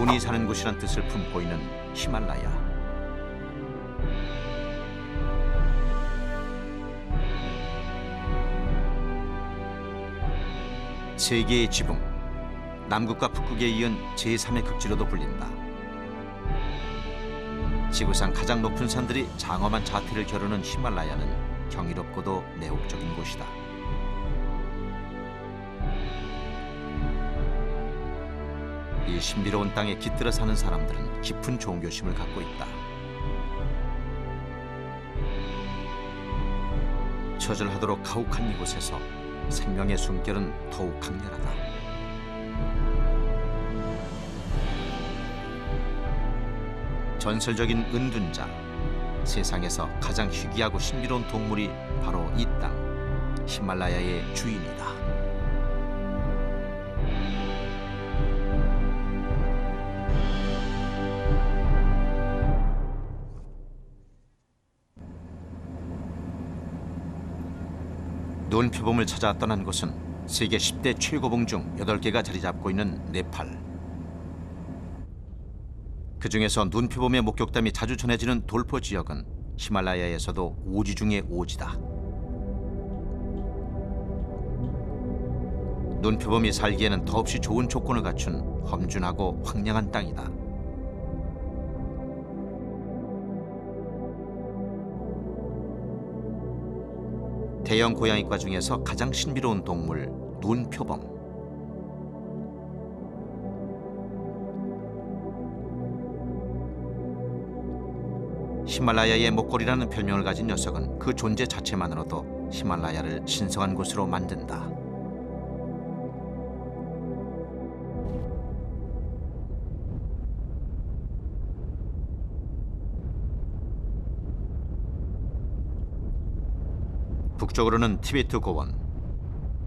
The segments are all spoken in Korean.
운이 사는 곳이란 뜻을 품고 있는 히말라야. 세계의 지붕, 남극과 북극에 이은 제3의 극지로도 불린다. 지구상 가장 높은 산들이 장엄한 자태를 겨루는 히말라야는 경이롭고도 매혹적인 곳이다. 이 신비로운 땅에 깃들어 사는 사람들은 깊은 종교심을 갖고 있다. 처절하도록 가혹한 이곳에서 생명의 숨결은 더욱 강렬하다. 전설적인 은둔자, 세상에서 가장 희귀하고 신비로운 동물이 바로 이 땅, 히말라야의 주인이다. 눈표범을 찾아 떠난 곳은 세계 10대 최고봉 중 8개가 자리 잡고 있는 네팔. 그 중에서 눈표범의 목격담이 자주 전해지는 돌포 지역은 히말라야에서도 오지 중의 오지다. 눈표범이 살기에는 더없이 좋은 조건을 갖춘 험준하고 황량한 땅이다. 대형 고양이과 중에서 가장 신비로운 동물, 눈표범. 히말라야의 목걸이라는 별명을 가진 녀석은 그 존재 자체만으로도 히말라야를 신성한 곳으로 만든다. 북쪽으로는 티베트 고원,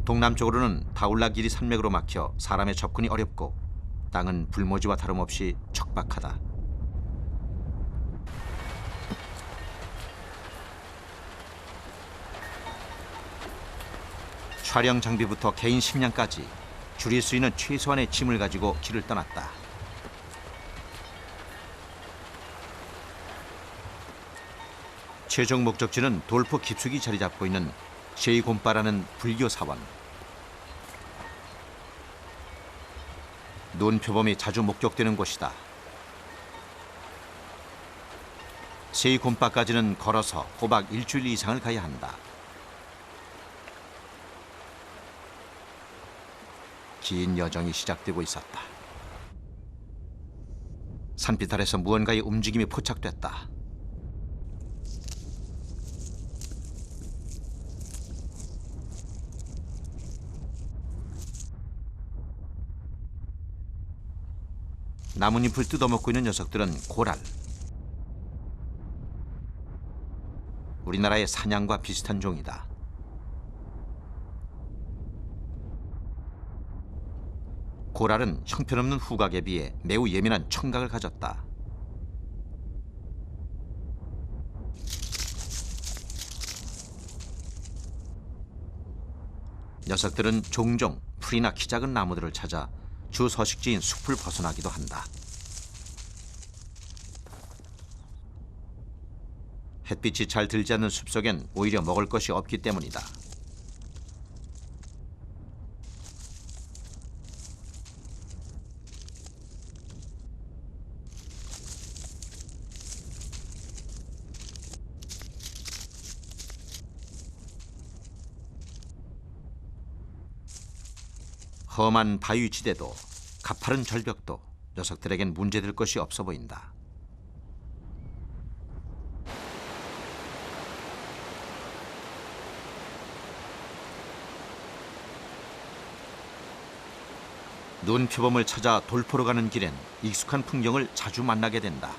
동남쪽으로는 다울라기리 산맥으로 막혀 사람의 접근이 어렵고 땅은 불모지와 다름없이 척박하다. 촬영 장비부터 개인 식량까지 줄일 수 있는 최소한의 짐을 가지고 길을 떠났다. 최종 목적지는 돌포 깊숙이 자리 잡고 있는 셰이곰바라는 불교 사원. 눈표범이 자주 목격되는 곳이다. 셰이곰바까지는 걸어서 꼬박 일주일 이상을 가야 한다. 긴 여정이 시작되고 있었다. 산빛 아래서 무언가의 움직임이 포착됐다. 나뭇잎을 뜯어먹고 있는 녀석들은 고랄. 우리나라의 사냥과 비슷한 종이다. 고랄은 형편없는 후각에 비해 매우 예민한 청각을 가졌다. 녀석들은 종종 풀이나 키 작은 나무들을 찾아 주 서식지인 숲을 벗어나기도 한다. 햇빛이 잘 들지 않는 숲속엔 오히려 먹을 것이 없기 때문이다. 험한 바위지대도 가파른 절벽도 녀석들에겐 문제될 것이 없어 보인다. 눈표범을 찾아 돌포로 가는 길엔 익숙한 풍경을 자주 만나게 된다.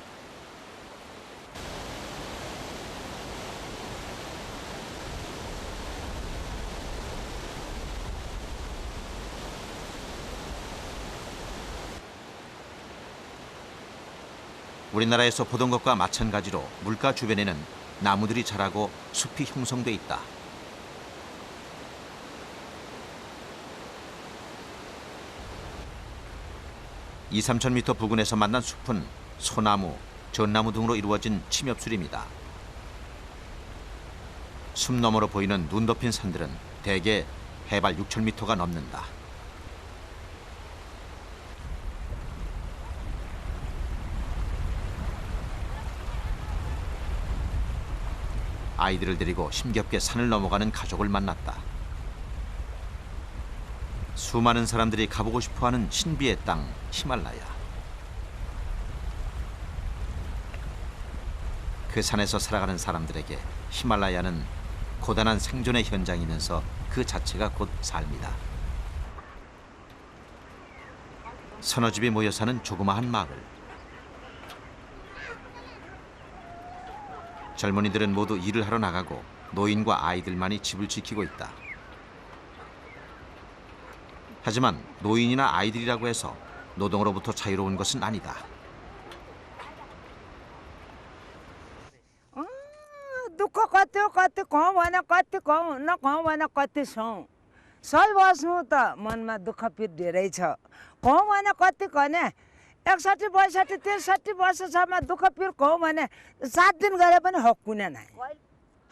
우리나라에서 보던 것과 마찬가지로 물가 주변에는 나무들이 자라고 숲이 형성돼 있다. 2~3천 미터 부근에서 만난 숲은 소나무, 전나무 등으로 이루어진 침엽술입니다. 숲 너머로 보이는 눈 덮인 산들은 대개 해발 6,000m가 넘는다. 아이들을 데리고 힘겹게 산을 넘어가는 가족을 만났다. 수많은 사람들이 가보고 싶어하는 신비의 땅 히말라야. 그 산에서 살아가는 사람들에게 히말라야는 고단한 생존의 현장이면서 그 자체가 곧 삶이다. 서너 집이 모여 사는 조그마한 마을. 젊은이들은 모두 일을 하러 나가고 노인과 아이들만이 집을 지키고 있다. 하지만 노인이나 아이들이라고 해서 노동으로부터 자유로운 것은 아니다. दुःख कति कति कहाँ भने कति कहाँ न कहाँ भने कति छौँ सही बस्नु त मनमा दुःख पिर धेरै छ कहाँ भने कति भने 61, 62, 63 वर्षसम्म दुःख पिर कहाँ भने 7 दिन गरे पनि हक कुनै नै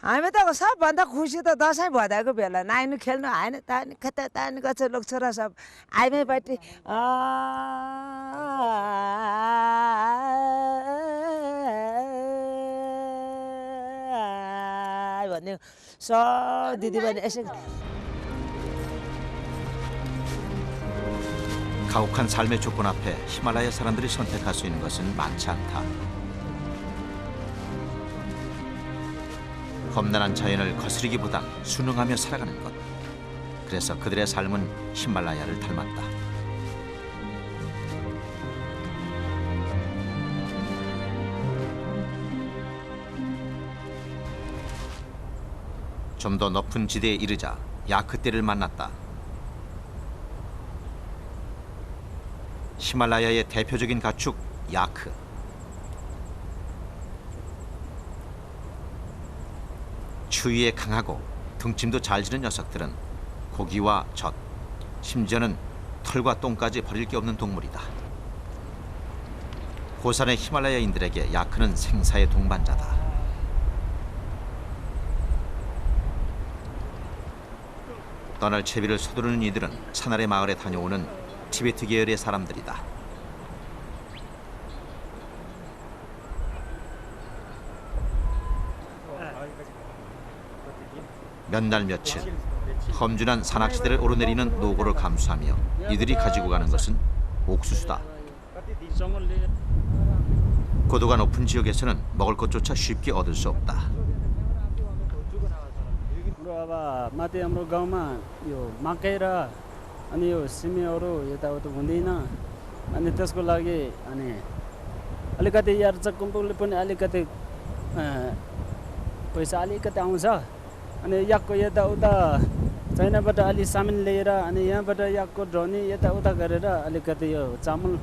हामी त सबभन्दा खुसी त दसैँ भदाएको बेला नाइनु खेल्नु आएन तानी खता तानी गछ लोक छोरा सब आइमैपट्टि भन्ने सब दिदीबहिनी यसै 가혹한 삶의 조건 앞에 히말라야 사람들이 선택할 수 있는 것은 많지 않다. 험난한 자연을 거스르기보단 순응하며 살아가는 것. 그래서 그들의 삶은 히말라야를 닮았다. 좀 더 높은 지대에 이르자 야크떼를 만났다. 히말라야의 대표적인 가축 야크. 추위에 강하고 등짐도 잘 지는 녀석들은 고기와 젖, 심지어는 털과 똥까지 버릴 게 없는 동물이다. 고산의 히말라야인들에게 야크는 생사의 동반자다. 떠날 채비를 서두르는 이들은 산아래 마을에 다녀오는 티베트 계열의 사람들이다. 몇 날 며칠 험준한 산악지대를 오르내리는 노고를 감수하며 이들이 가지고 가는 것은 옥수수다. 고도가 높은 지역에서는 먹을 것조차 쉽게 얻을 수 없다. अब माथि हाम्रो गाउँमा यो मकै र अनि यो सिमीहरू यताउता हुँदैन अनि त्यसको लागि अनि अलिकति यार्च कुम्पुले पनि अलिकति पैसा अलिकति आउँछ अनि याकको यताउता चाइनाबाट अलि सामान लिएर अनि यहाँबाट याकको ढोनी यताउता गरेर अलिकति यो चामल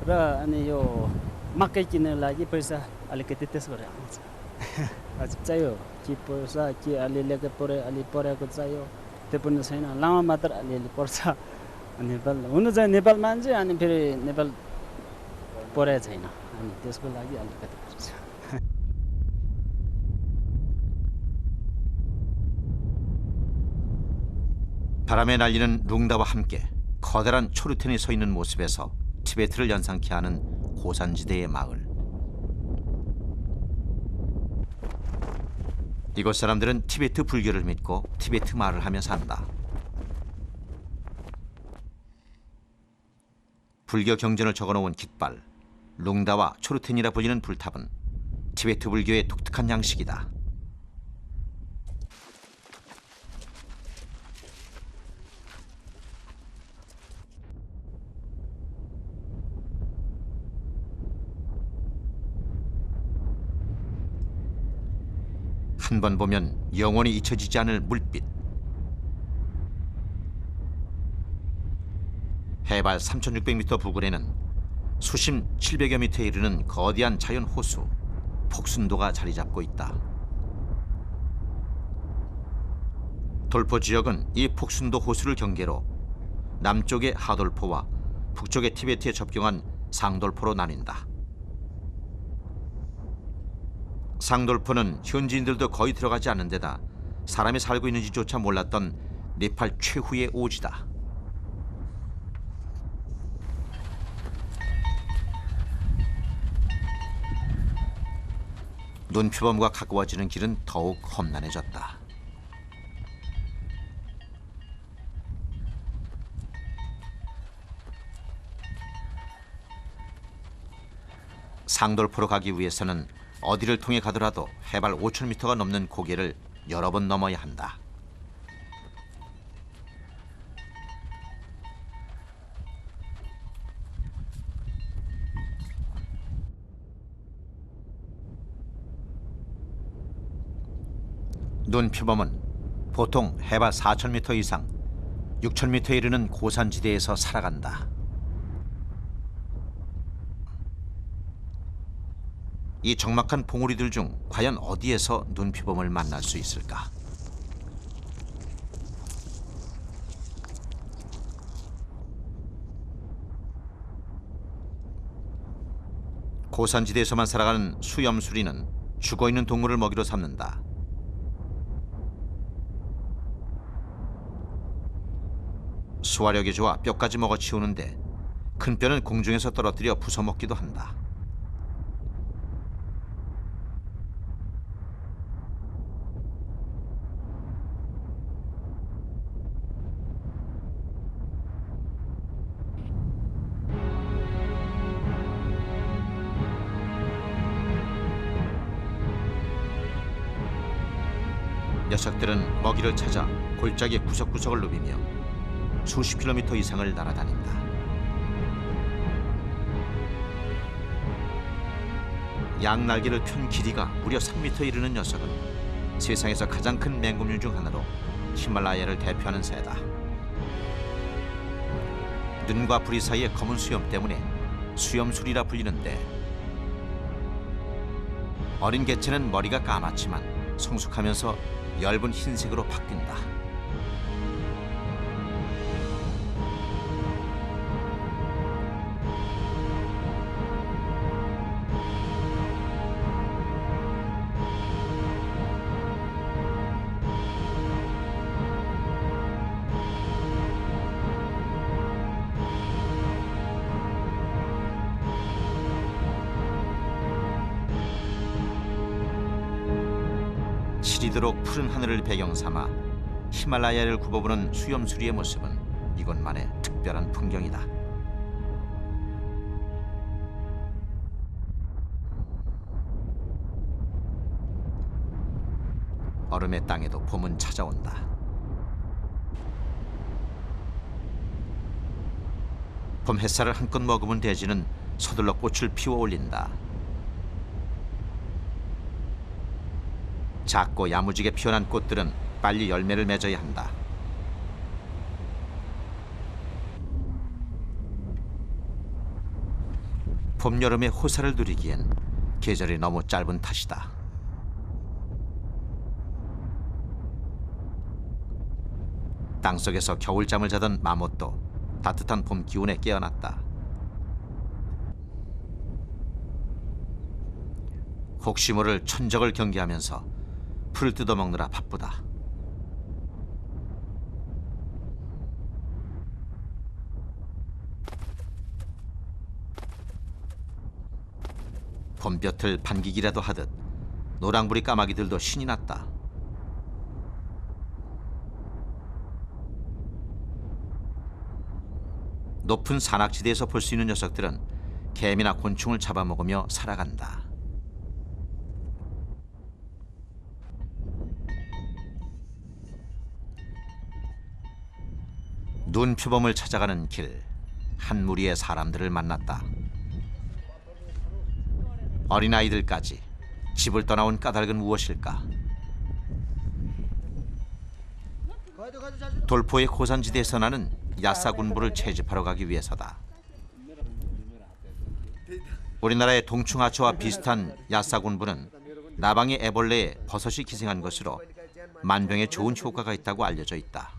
र अनि यो मकै किन्नको लागि पैसा अलिकति त्यसबाट आउँछ चाहियो कि पैसा कि अलिअलि अलि परेको चाहियो त्यो पनि छैन लामा मात्र अलिअलि पर्छ नेपाल हुनु चाहिँ नेपाल मान्छे अनि फेरि नेपाल परेको छैन अनि त्यसको लागि अलिकति पर्छ 바람에 날리는 룽다와 함께 커다란 초르텐이 서 있는 모습에서 티베트를 연상케 하는 고산지대의 마을. 이곳 사람들은 티베트 불교를 믿고 티베트 말을 하며 산다. 불교 경전을 적어놓은 깃발, 룽다와 초르텐이라 불리는 불탑은 티베트 불교의 독특한 양식이다. 한 번 보면 영원히 잊혀지지 않을 물빛. 해발 3,600m 부근에는 수심 700여 미터에 이르는 거대한 자연 호수 폭순도가 자리 잡고 있다. 돌포 지역은 이 폭순도 호수를 경계로 남쪽의 하돌포와 북쪽의 티베트에 접경한 상돌포로 나뉜다. 상돌포는 현지인들도 거의 들어가지 않는 데다 사람이 살고 있는지조차 몰랐던 네팔 최후의 오지다. 눈표범과 가까워지는 길은 더욱 험난해졌다. 상돌포로 가기 위해서는 어디를 통해 가더라도 해발 5,000m가 넘는 고개를 여러 번 넘어야 한다. 눈표범은 보통 해발 4,000m 이상, 6,000m에 이르는 고산지대에서 살아간다. 이 적막한 봉우리들 중 과연 어디에서 눈표범을 만날 수 있을까? 고산지대에서만 살아가는 수염수리는 죽어있는 동물을 먹이로 삼는다. 소화력이 좋아 뼈까지 먹어치우는데 큰 뼈는 공중에서 떨어뜨려 부숴먹기도 한다. 녀석들은 먹이를 찾아 골짜기 구석구석을 누비며 수십 킬로미터 이상을 날아다닌다. 양날개를 편 길이가 무려 3m에 이르는 녀석은 세상에서 가장 큰 맹금류 중 하나로 히말라야를 대표하는 새다. 눈과 부리 사이의 검은 수염 때문에 수염술이라 불리는데 어린 개체는 머리가 까맣지만 성숙하면서 엷은 흰색으로 바뀐다. 시리도록 푸른 하늘을 배경 삼아 히말라야를 굽어보는 수염수리의 모습은 이곳만의 특별한 풍경이다. 얼음의 땅에도 봄은 찾아온다. 봄 햇살을 한껏 머금은 대지는 서둘러 꽃을 피워 올린다. 작고 야무지게 피어난 꽃들은 빨리 열매를 맺어야 한다. 봄, 여름의 호사를 누리기엔 계절이 너무 짧은 탓이다. 땅속에서 겨울잠을 자던 마못도 따뜻한 봄 기운에 깨어났다. 혹시 모를 천적을 경계하면서 풀을 뜯어먹느라 바쁘다. 봄볕을 반기기라도 하듯 노랑부리 까마귀들도 신이 났다. 높은 산악지대에서 볼 수 있는 녀석들은 개미나 곤충을 잡아먹으며 살아간다. 눈표범을 찾아가는 길, 한 무리의 사람들을 만났다. 어린아이들까지 집을 떠나온 까닭은 무엇일까? 돌포의 고산지대에서 나는 야사군부를 채집하러 가기 위해서다. 우리나라의 동충하초와 비슷한 야사군부는 나방의 애벌레에 버섯이 기생한 것으로 만병에 좋은 효과가 있다고 알려져 있다.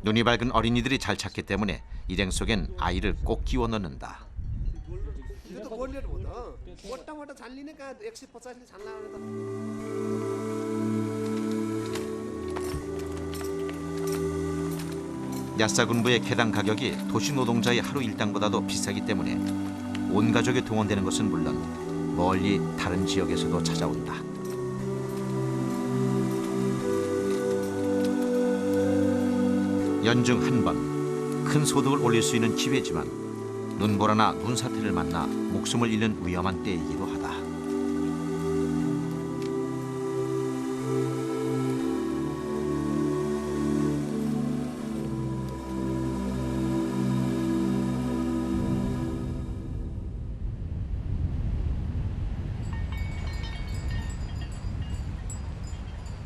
눈이 밝은 어린이들이 잘 찾기 때문에 일행 속엔 아이를 꼭 끼워 넣는다. यो त बोर्नेट हो त मोटामोटा छान्लिने कहाँ 150ले छान्ला भने त 야사군부의 개당 가격이 도시 노동자의 하루 일당보다도 비싸기 때문에 온 가족이 동원되는 것은 물론 멀리 다른 지역에서도 찾아온다. 연중 한 번 큰 소득을 올릴 수 있는 기회지만 눈보라나 눈사태를 만나 목숨을 잃는 위험한 때이기도 하다.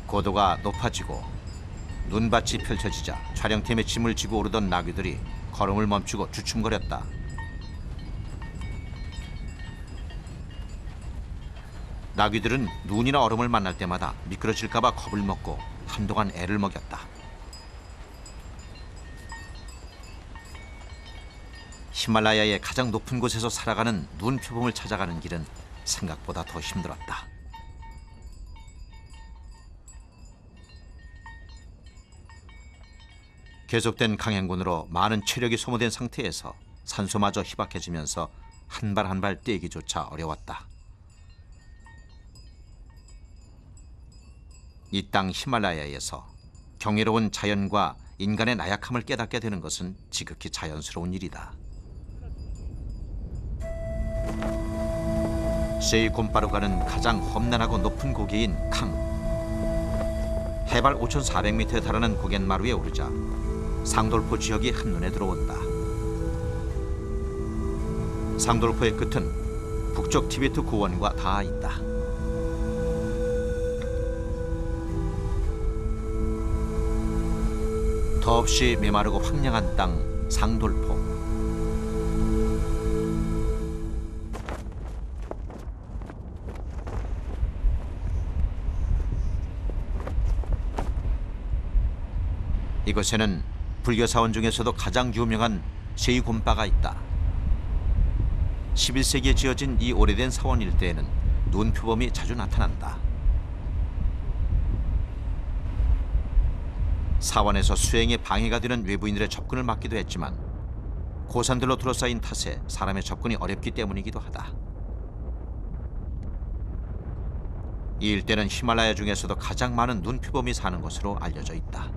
고도가 높아지고 눈밭이 펼쳐지자 촬영팀의 짐을 지고 오르던 나귀들이 걸음을 멈추고 주춤거렸다. 나귀들은 눈이나 얼음을 만날 때마다 미끄러질까 봐 겁을 먹고 한동안 애를 먹였다. 히말라야의 가장 높은 곳에서 살아가는 눈 표범을 찾아가는 길은 생각보다 더 힘들었다. 계속된 강행군으로 많은 체력이 소모된 상태에서 산소마저 희박해지면서 한 발 한 발 떼기조차 어려웠다. 이 땅 히말라야에서 경이로운 자연과 인간의 나약함을 깨닫게 되는 것은 지극히 자연스러운 일이다. 세이곰바로 가는 가장 험난하고 높은 고개인 캉. 해발 5,400m에 달하는 고갯마루에 오르자 상돌포 지역이 한눈에 들어온다. 상돌포의 끝은 북쪽 티베트 고원과 닿아 있다. 더없이 메마르고 황량한 땅 상돌포. 이곳에는 불교 사원 중에서도 가장 유명한 세이곰바가 있다. 11세기에 지어진 이 오래된 사원 일대에는 눈표범이 자주 나타난다. 사원에서 수행에 방해가 되는 외부인들의 접근을 막기도 했지만 고산들로 둘러싸인 탓에 사람의 접근이 어렵기 때문이기도 하다. 이 일대는 히말라야 중에서도 가장 많은 눈표범이 사는 곳으로 알려져 있다.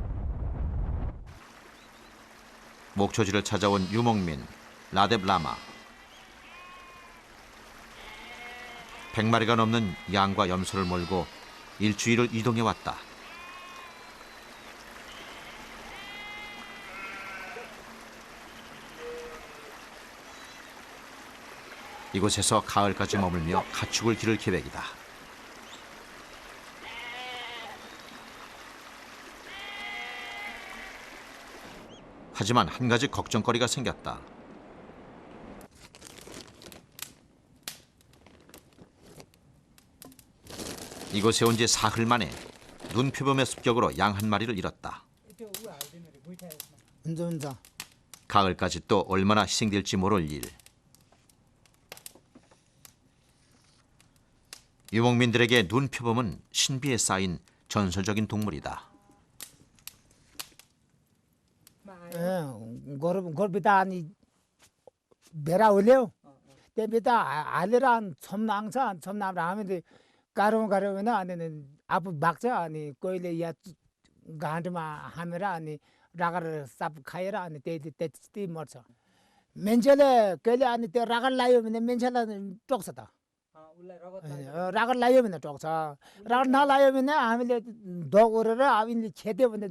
목초지를 찾아온 유목민 라뎁 라마. 100마리가 넘는 양과 염소를 몰고 일주일을 이동해 왔다. 이곳에서 가을까지 머물며 가축을 기를 계획이다. 하지만 한 가지 걱정거리가 생겼다. 이곳에 온 지 사흘 만에 눈표범의 습격으로 양 한 마리를 잃었다. 가을까지 또 얼마나 희생될지 모를 일. 유목민들에게 눈표범은 신비에 쌓인 전설적인 동물이다. gorbitaan bera oleo te beta aleran somnangsa somnam ramede karo na ani apu bakcha ani koile ya gandma hamera ani ragar sap khaira ani te sti morcha menjele kele ani te ragar layo भने menjela टोक्छ त रागर लायो भने टोक्छ रागर नलायो भने हामीले डग ओरेर अब यिनले खेद्यो भने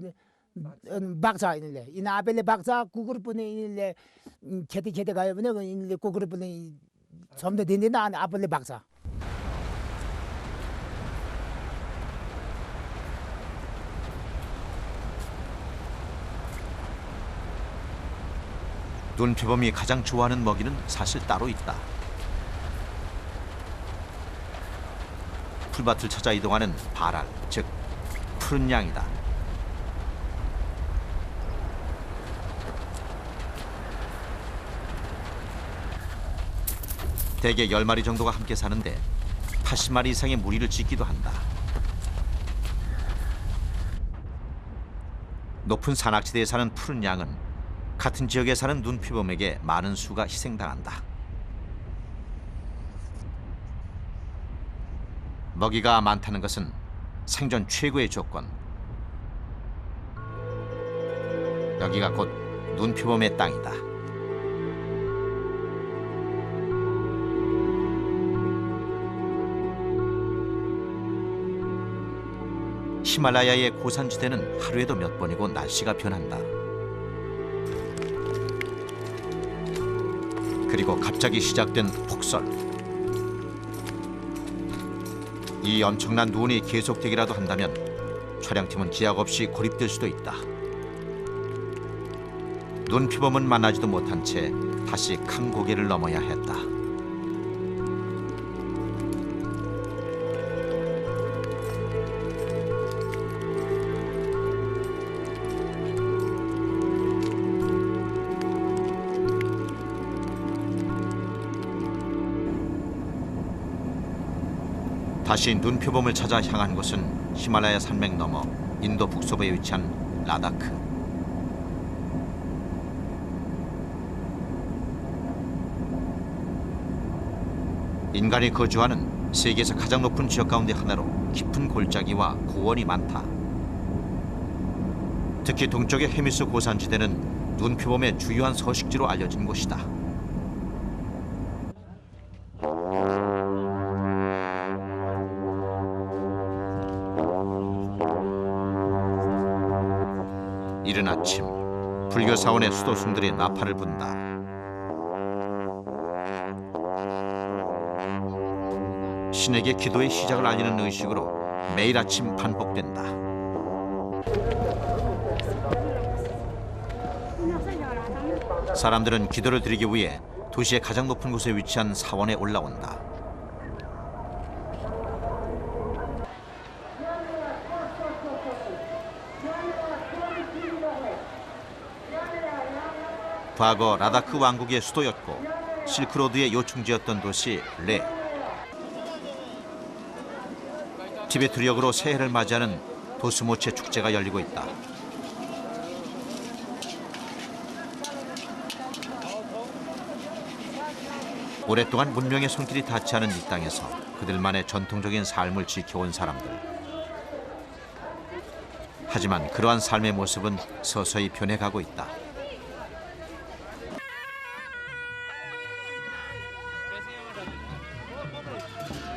बाक्छ यिनले यिन आफैले बाक्छ कुकुर पनि यिनले खेती गयो भने यिनले कुकुर पनि सम्झ दिँदैन अनि आफैले बाक्छ. 눈표범이 가장 좋아하는 먹이는 사실 따로 있다. 풀밭을 찾아 이동하는 바랄, 즉 푸른 양이다. 대개 10마리 정도가 함께 사는데 80마리 이상의 무리를 짓기도 한다. 높은 산악지대에 사는 푸른 양은 같은 지역에 사는 눈피범에게 많은 수가 희생당한다. 먹이가 많다는 것은 생존 최고의 조건. 여기가 곧 눈피범의 땅이다. 히말라야의 고산지대는 하루에도 몇 번이고 날씨가 변한다. 그리고 갑자기 시작된 폭설. 이 엄청난 눈이 계속되기라도 한다면 촬영팀은 기약 없이 고립될 수도 있다. 눈피범은 만나지도 못한 채 다시 강 고개를 넘어야 했다. 다시 눈표범을 찾아 향한 곳은 히말라야 산맥 너머 인도 북서부에 위치한 라다크. 인간이 거주하는 세계에서 가장 높은 지역 가운데 하나로 깊은 골짜기와 고원이 많다. 특히 동쪽의 헤미스 고산지대는 눈표범의 주요한 서식지로 알려진 곳이다. 이른 아침, 불교 사원의 수도승들이 나팔을 분다. 신에게 기도의 시작을 알리는 의식으로 매일 아침 반복된다. 사람들은 기도를 드리기 위해 도시의 가장 높은 곳에 위치한 사원에 올라온다. 과거 라다크 왕국의 수도였고 실크로드의 요충지였던 도시 레. 티베트 력으로 새해를 맞이하는 도스모체 축제가 열리고 있다. 오랫동안 문명의 손길이 닿지 않은 이 땅에서 그들만의 전통적인 삶을 지켜온 사람들. 하지만 그러한 삶의 모습은 서서히 변해가고 있다.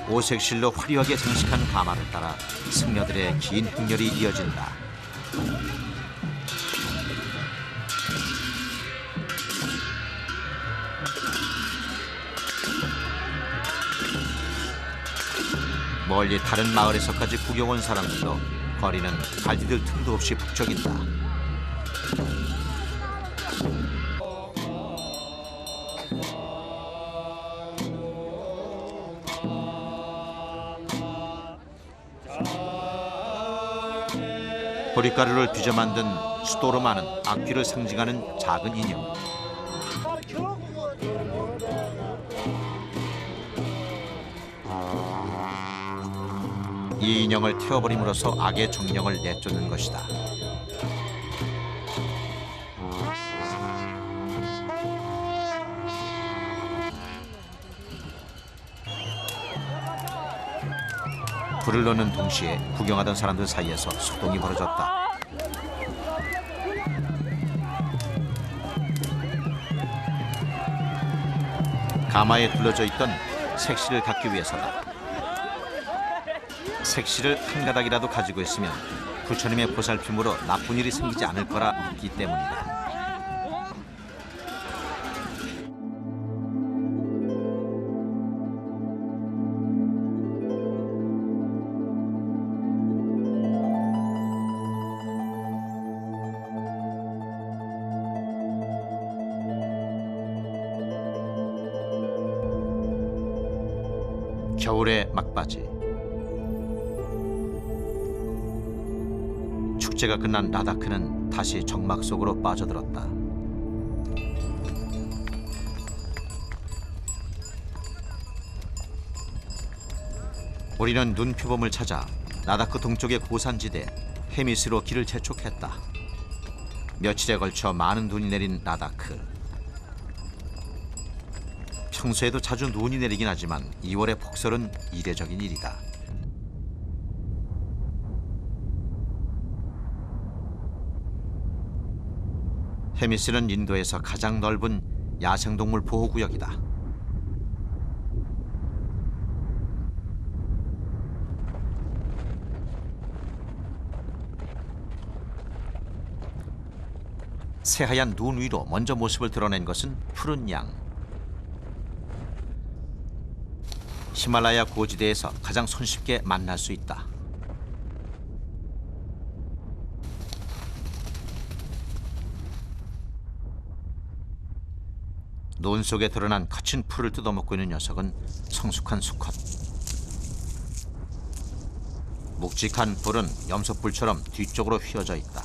오색실로 화려하게 장식한 가마를 따라 승려들의 긴 행렬이 이어진다. 멀리 다른 마을에서까지 구경 온 사람들도 거리는 발 디딜 틈도 없이 북적인다. 보리가루를 빚어 만든 수도로 많은 악귀를 상징하는 작은 인형. 이 인형을 태워버림으로써 악의 정령을 내쫓는 것이다. 불을 넣는 동시에 구경하던 사람들 사이에서 소동이 벌어졌다. 가마에 둘러져 있던 색시를 갖기 위해서다. 색시를 한 가닥이라도 가지고 있으면 부처님의 보살핌으로 나쁜 일이 생기지 않을 거라 믿기 때문이다. 겨울의 막바지. 축제가 끝난 라다크는 다시 정막 속으로 빠져들었다. 우리는 눈표범을 찾아 나다크 동쪽의 고산지대 헤미스로 길을 재촉했다. 며칠에 걸쳐 많은 눈이 내린 나다크. 평소에도 자주 눈이 내리긴 하지만 2월의 폭설은 이례적인 일이다. 헤미스는 인도에서 가장 넓은 야생동물 보호구역이다. 새하얀 눈 위로 먼저 모습을 드러낸 것은 푸른 양. 히말라야 고지대에서 가장 손쉽게 만날 수 있다. 눈 속에 드러난 거친 풀을 뜯어먹고 있는 녀석은 성숙한 수컷. 묵직한 뿔은 염소뿔처럼 뒤쪽으로 휘어져 있다.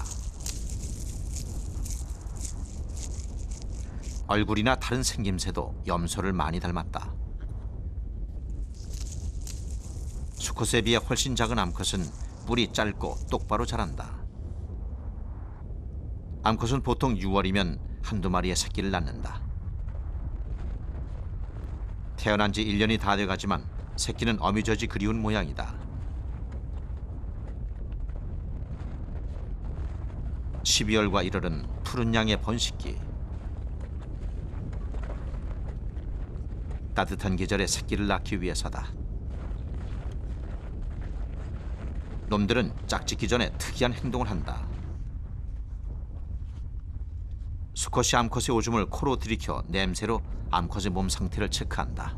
얼굴이나 다른 생김새도 염소를 많이 닮았다. 수컷에 비해 훨씬 작은 암컷은 뿔이 짧고 똑바로 자란다. 암컷은 보통 6월이면 한두 마리의 새끼를 낳는다. 태어난 지 1년이 다 돼가지만 새끼는 어미젖이 그리운 모양이다. 12월과 1월은 푸른 양의 번식기. 따뜻한 계절에 새끼를 낳기 위해서다. 놈들은 짝짓기 전에 특이한 행동을 한다. 수컷이 암컷의 오줌을 코로 들이켜 냄새로 암컷의 몸 상태를 체크한다.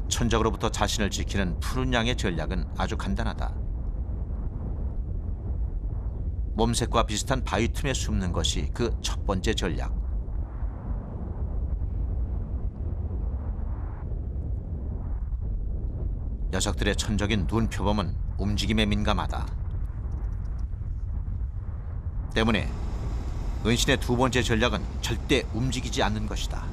천적으로부터 자신을 지키는 푸른 양의 전략은 아주 간단하다. 몸색과 비슷한 바위 틈에 숨는 것이 그 첫 번째 전략. 녀석들의 천적인 눈표범은 움직임에 민감하다. 때문에 은신의 두 번째 전략은 절대 움직이지 않는 것이다.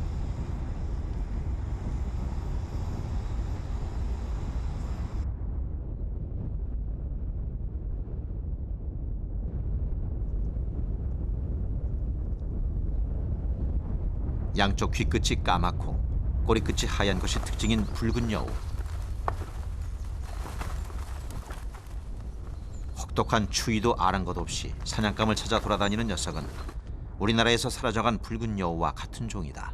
양쪽 귀끝이 까맣고 꼬리끝이 하얀 것이 특징인 붉은 여우. 혹독한 추위도 아랑곳 없이 사냥감을 찾아 돌아다니는 녀석은 우리나라에서 사라져간 붉은 여우와 같은 종이다.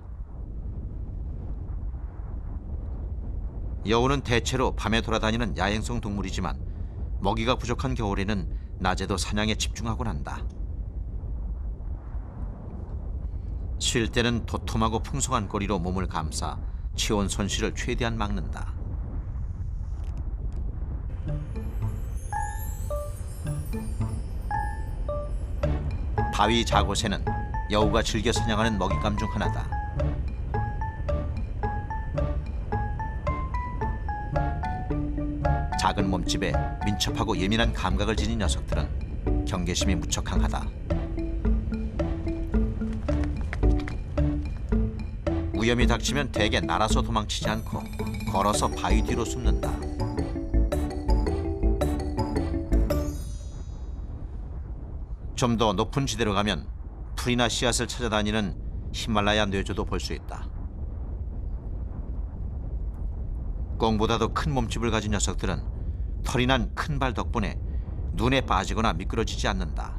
여우는 대체로 밤에 돌아다니는 야행성 동물이지만 먹이가 부족한 겨울에는 낮에도 사냥에 집중하곤 한다. 쉴 때는 도톰하고 풍성한 꼬리로 몸을 감싸 체온 손실을 최대한 막는다. 바위 자고새는 여우가 즐겨 사냥하는 먹잇감 중 하나다. 작은 몸집에 민첩하고 예민한 감각을 지닌 녀석들은 경계심이 무척 강하다. 위험이 닥치면 대개 날아서 도망치지 않고 걸어서 바위 뒤로 숨는다. 좀 더 높은 지대로 가면 풀이나 씨앗을 찾아다니는 히말라야 뇌조도 볼 수 있다. 꽁보다도 큰 몸집을 가진 녀석들은 털이 난 큰 발 덕분에 눈에 빠지거나 미끄러지지 않는다.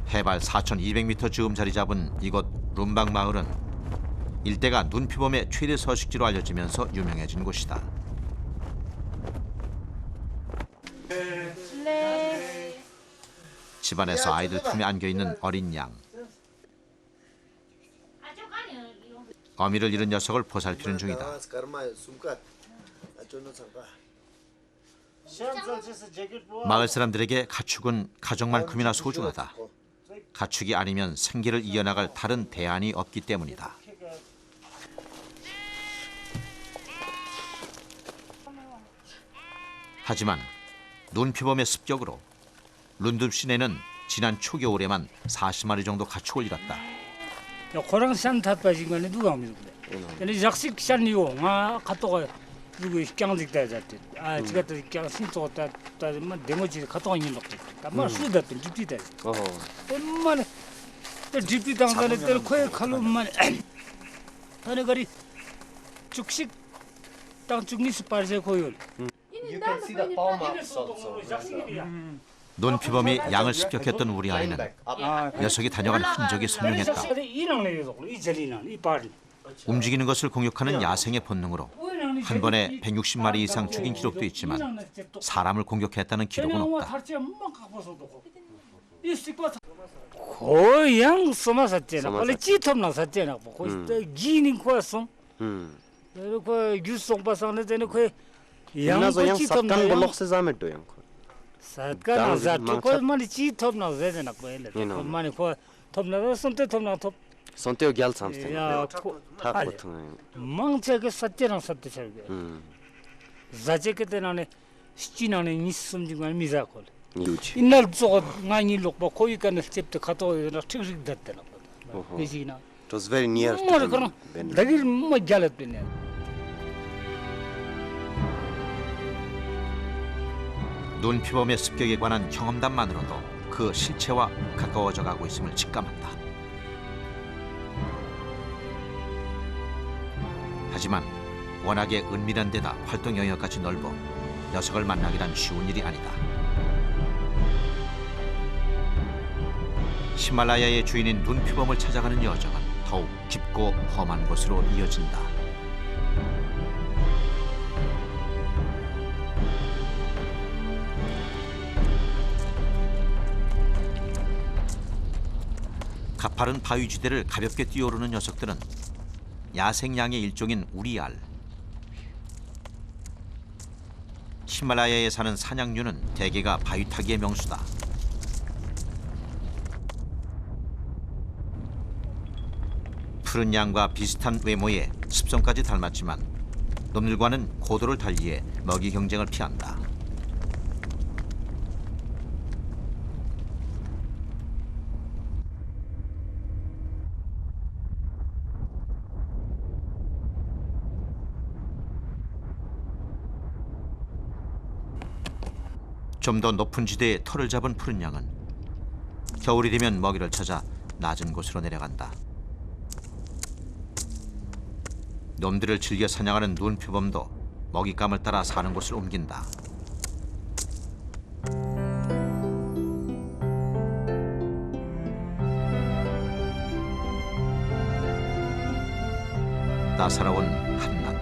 해발 4,200m 즈음 자리 잡은 이곳 룸방 마을은 일대가 눈표범의 최대 서식지로 알려지면서 유명해진 곳이다. 집안에서 아이들 품에 안겨있는 어린 양. 어미를 잃은 녀석을 보살피는 중이다. 마을 사람들에게 가축은 가족만큼이나 소중하다. 가축이 아니면 생계를 이어나갈 다른 대안이 없기 때문이다. 하지만 눈피범의 습격으로 룬둡 시내는 지난 초겨울에만 40마리 정도 가축을 잃었다. 고랑산 탓빠진 거는 누가 합니까? 근데 작식 산이요. 아, 갔다가 누구 식장직 다졌대. 아, 지가 또 식장 신소다 다만 데모지 갔다가 있는 거. 아마 수다든 집디다. 얼마나 집디 당간에 때 코에 칼로만 하는 거리 죽식 땅 죽니 스파르세 고요. You can see the palm marks also. 눈피범이 양을 습격했던 우리 아이는 녀석이 다녀간 흔적이 선명했다. 움직이는 것을 공격하는 야생의 본능으로 한 번에 160마리 이상 죽인 기록도 있지만 사람을 공격했다는 기록은 없다. 고양 소마샀잖아. 원래 찌톱나 샀잖아. 거기 기닌 거였어. 그 유송바상에 되는 그 Inna yang satkan bolok se zamet do yang. satkan azat ko mani 찌톱나 되잖아. 그 많이 그 톱나 손때 톱나 톱. Sonteo gyal samste. 야, Thak bothang. 망체게 샀잖아 샀대 저게. 자제게 되나네 시진하네 니숨중을 미자콜. Huge. 이날 저거 많이 lokba 거기까지 스텝도 갔다 오더라 특식 됐다나. 그지나. It was very near to 뭐 them. 그런 when- 되게 뭐 잘했네. 눈피범의 습격에 관한 경험담만으로도 그 실체와 가까워져 가고 있음을 직감한다. 하지만 워낙에 은밀한 데다 활동 영역까지 넓어 녀석을 만나기란 쉬운 일이 아니다. 히말라야의 주인인 눈피범을 찾아가는 여정은 더욱 깊고 험한 곳으로 이어진다. 가파른 바위지대를 가볍게 뛰어오르는 녀석들은 야생양의 일종인 우리알. 히말라야에 사는 사냥류는 대개가 바위타기의 명수다. 푸른 양과 비슷한 외모에 습성까지 닮았지만 놈들과는 고도를 달리해 먹이 경쟁을 피한다. 좀 더 높은 지대에 털을 잡은 푸른 양은 겨울이 되면 먹이를 찾아 낮은 곳으로 내려간다. 놈들을 즐겨 사냥하는 눈표범도 먹잇감을 따라 사는 곳을 옮긴다. 따사로운 한낮,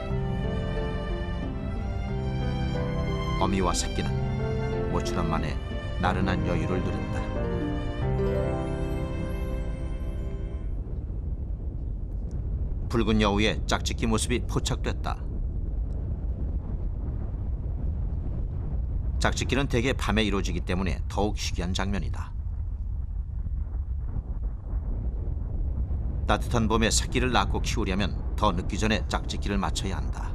어미와 새끼는 모처럼 만에 나른한 여유를 누린다. 붉은 여우의 짝짓기 모습이 포착됐다. 짝짓기는 대개 밤에 이루어지기 때문에 더욱 희귀한 장면이다. 따뜻한 봄에 새끼를 낳고 키우려면 더 늦기 전에 짝짓기를 마쳐야 한다.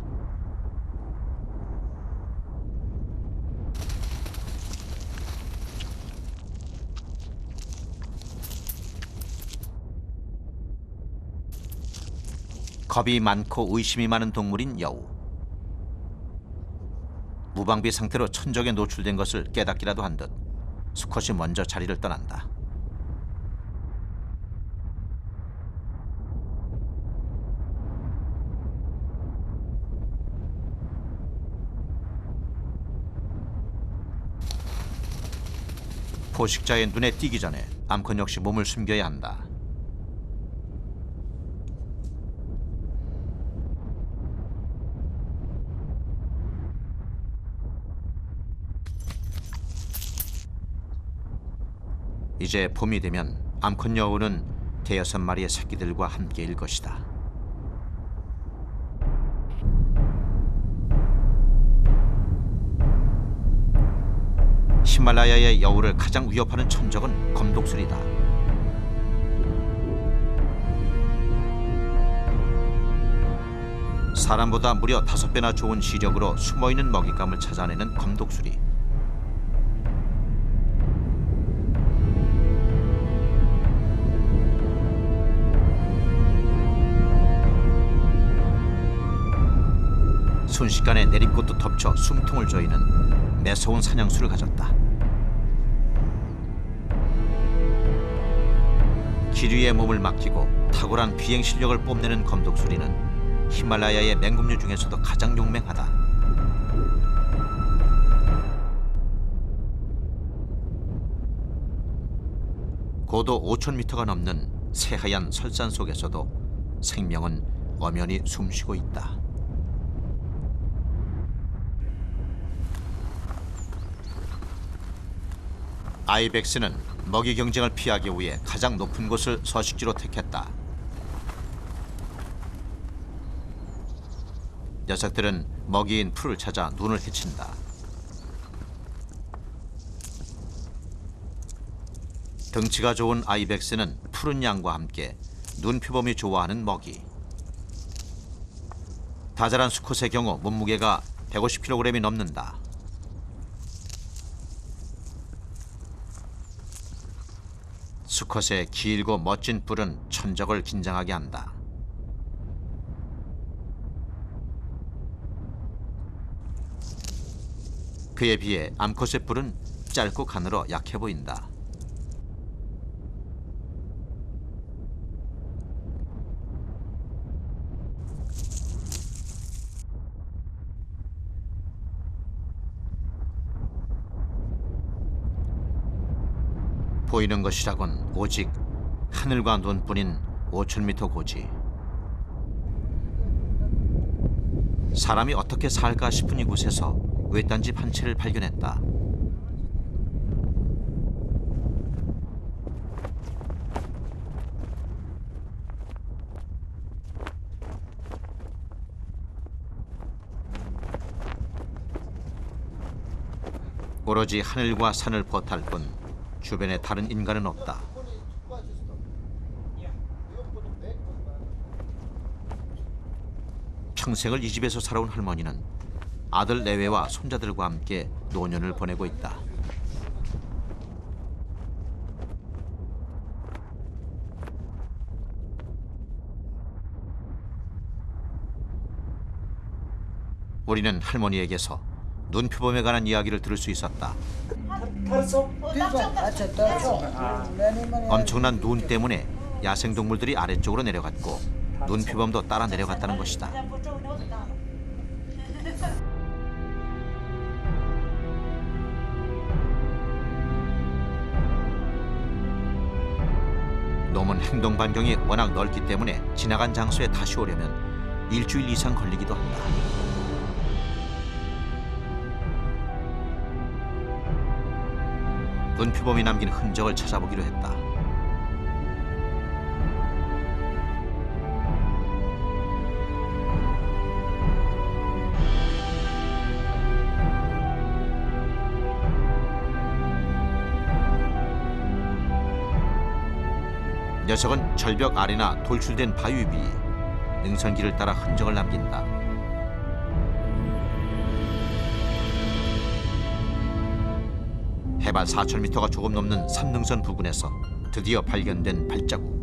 겁이 많고 의심이 많은 동물인 여우. 무방비 상태로 천적에 노출된 것을 깨닫기라도 한 듯 수컷이 먼저 자리를 떠난다. 포식자의 눈에 띄기 전에 암컷 역시 몸을 숨겨야 한다. 이제 봄이 되면 암컷 여우는 대여섯 마리의 새끼들과 함께일 것이다. 히말라야의 여우를 가장 위협하는 천적은 검독술이다. 사람보다 무려 5배나 좋은 시력으로 숨어있는 먹잇감을 찾아내는 검독수리. 순식간에 내림꽃도 덮쳐 숨통을 조이는 매서운 사냥수를 가졌다. 기류에 몸을 맡기고 탁월한 비행 실력을 뽐내는 검독수리는 히말라야의 맹금류 중에서도 가장 용맹하다. 고도 5,000m가 넘는 새하얀 설산 속에서도 생명은 엄연히 숨쉬고 있다. 아이벡스는 먹이 경쟁을 피하기 위해 가장 높은 곳을 서식지로 택했다. 녀석들은 먹이인 풀을 찾아 눈을 헤친다. 덩치가 좋은 아이벡스는 푸른 양과 함께 눈표범이 좋아하는 먹이. 다자란 수컷의 경우 몸무게가 150kg이 넘는다. 수컷의 길고 멋진 뿔은 천적을 긴장하게 한다. 그에 비해 암컷의 뿔은 짧고 가늘어 약해 보인다. 보이는 것이라곤 오직 하늘과 눈뿐인 5,000m 고지. 사람이 어떻게 살까 싶은 이곳에서 외딴 집 한 채를 발견했다. 오로지 하늘과 산을 벗할 뿐 주변에 다른 인간은 없다. 평생을 이 집에서 살아온 할머니는 아들 내외와 손자들과 함께 노년을 보내고 있다. 우리는 할머니에게서 눈표범에 관한 이야기를 들을 수 있었다. 엄청난 눈 때문에 야생동물들이 아래쪽으로 내려갔고 눈표범도 따라 내려갔다는 것이다. 놈은 행동 반경이 워낙 넓기 때문에 지나간 장소에 다시 오려면 일주일 이상 걸리기도 한다. 눈표범이 남긴 흔적을 찾아보기로 했다. 녀석은 절벽 아래나 돌출된 바위 위 능선길을 따라 흔적을 남긴다. 해발 4,000m가 조금 넘는 삼능선 부근에서 드디어 발견된 발자국.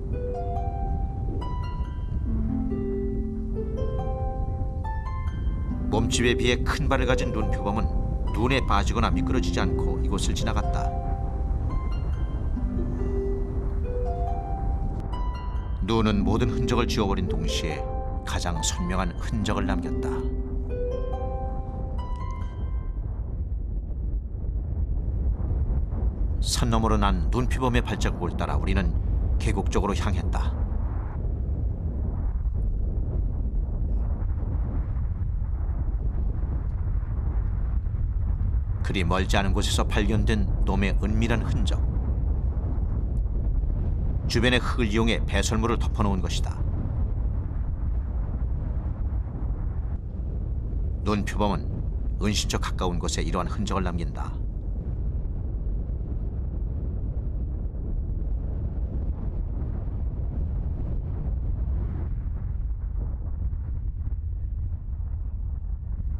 몸집에 비해 큰 발을 가진 눈표범은 눈에 빠지거나 미끄러지지 않고 이곳을 지나갔다. 눈은 모든 흔적을 지워버린 동시에 가장 선명한 흔적을 남겼다. 산 너머로 난 눈표범의 발자국을 따라 우리는 계곡 쪽으로 향했다. 그리 멀지 않은 곳에서 발견된 놈의 은밀한 흔적. 주변의 흙을 이용해 배설물을 덮어놓은 것이다. 눈표범은 은신처 가까운 곳에 이러한 흔적을 남긴다.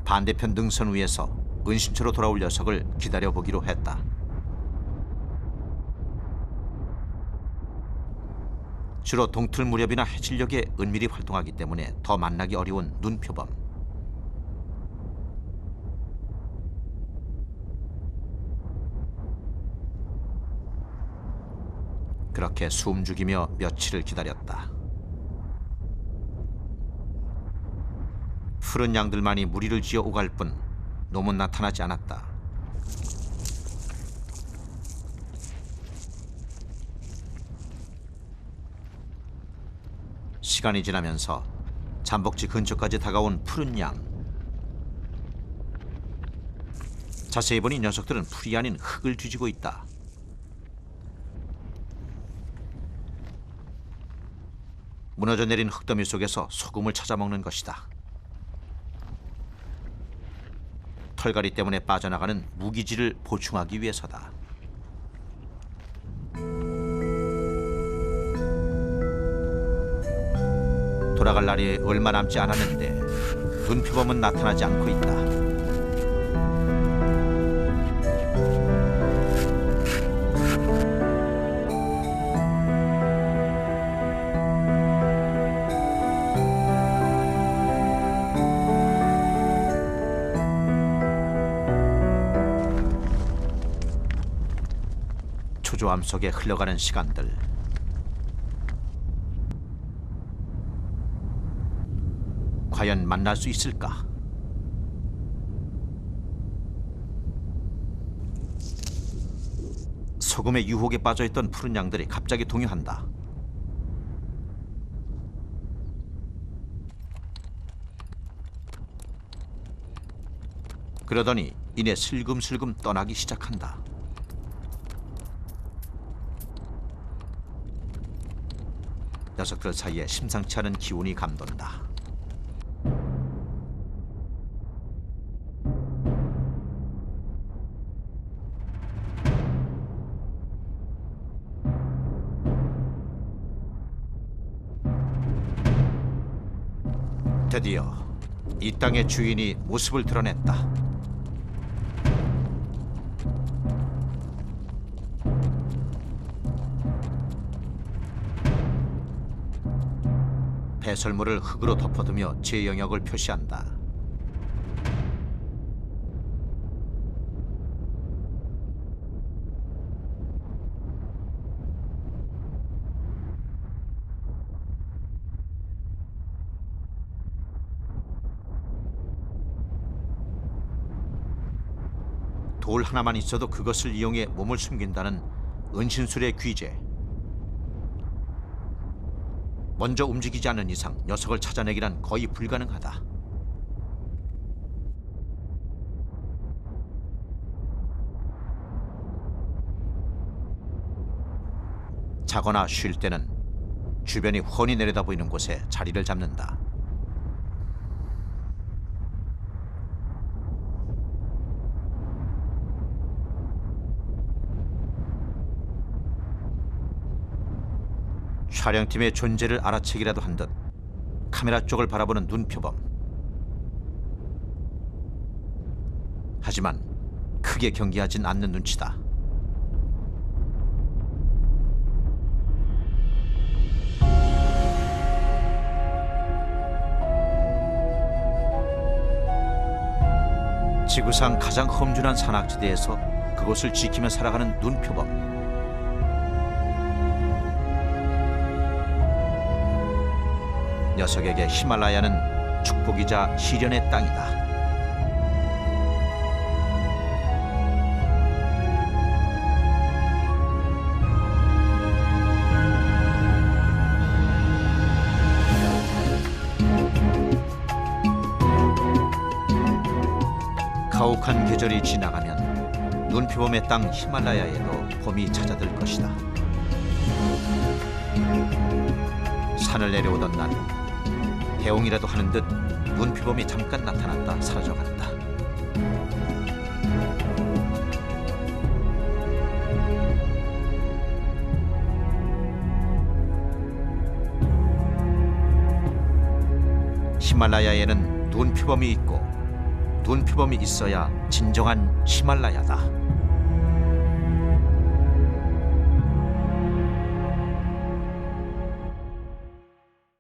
반대편 능선 위에서 은신처로 돌아올 녀석을 기다려보기로 했다. 주로 동틀 무렵이나 해질녘에 은밀히 활동하기 때문에 더 만나기 어려운 눈표범. 그렇게 숨죽이며 며칠을 기다렸다. 푸른 양들만이 무리를 지어 오갈 뿐 놈은 나타나지 않았다. 시간이 지나면서 잠복지 근처까지 다가온 푸른 양. 자세히 보니 녀석들은 풀이 아닌 흙을 뒤지고 있다. 무너져 내린 흙더미 속에서 소금을 찾아먹는 것이다. 털갈이 때문에 빠져나가는 무기질을 보충하기 위해서다. 돌아갈 날이 얼마 남지 않았는데 눈표범은 나타나지 않고 있다. 초조함 속에 흘러가는 시간들. 과연 만날 수 있을까? 소금의 유혹에 빠져있던 푸른 양들이 갑자기 동요한다. 그러더니 이내 슬금슬금 떠나기 시작한다. 녀석들 사이에 심상치 않은 기운이 감돈다. 드디어 이 땅의 주인이 모습을 드러냈다. 배설물을 흙으로 덮어두며 제 영역을 표시한다. 돌 하나만 있어도 그것을 이용해 몸을 숨긴다는 은신술의 귀재. 먼저 움직이지 않는 이상 녀석을 찾아내기란 거의 불가능하다. 자거나 쉴 때는 주변이 훤히 내려다 보이는 곳에 자리를 잡는다. 촬영팀의 존재를 알아채기라도 한 듯 카메라 쪽을 바라보는 눈표범. 하지만 크게 경계하진 않는 눈치다. 지구상 가장 험준한 산악지대에서 그곳을 지키며 살아가는 눈표범. 녀석에게 히말라야는 축복이자 시련의 땅이다. 가혹한 계절이 지나가면 눈표범의 땅 히말라야에도 봄이 찾아들 것이다. 산을 내려오던 날 해옹이라도 하는 듯 눈표범이 잠깐 나타났다 사라져간다. 히말라야에는 눈표범이 있고 둔피범이 있어야 진정한 히말라야다.